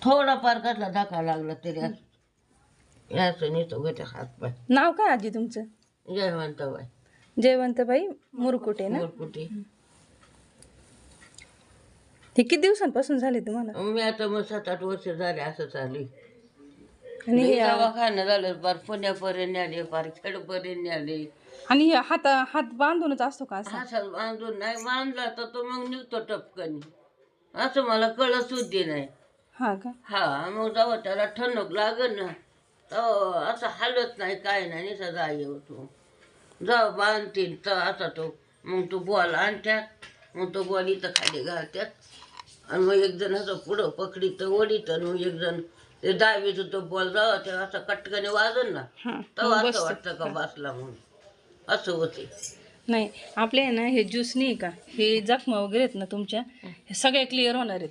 थोडाफार कसला धक्का लागला तरी असं नेतो गट हात पाय. नाव काय आजी तुमचं? जयवंतबाई जयवंतबाई मुरकुटे ना? मोरकुटे. हे किती दिवसांपासून झाले तुम्हाला? मी आता मग 7-8 वर्ष झाले असं चालू. आणि हे दवाखाना झालं, फार पुण्यापर्यंत आले, फार खेडपर्यंत आले. आणि हे हात बांधूनच असतो का असं? असं बांधून नाही बांधला तर तो मग निघतो टपकनी. असं मला कळत सुद्धी नाही. हा का? हा मग जेव्हा त्याला ठणक लागल ना तेव्हा असं हालत नाही काय नाही निसा जाय होतो. जेव्हा बांधतील तर असा तो मग तो बॉल आणत्यात, मग तो बॉल इथं खाली घालत्यात आणि मग एक जण असं पुढं पकडीत ओढीत आणि मग एक जण ते डावीत तो बॉल जावा ते असं कटकने वाजल ना तेव्हा असं वाटतं का बसला म्हणून. असं होते. नाही आपले आहे ना हे ज्यूस नाही का, हे जखमा वगैरे आहेत ना तुमच्या, हे सगळे क्लिअर होणार आहेत.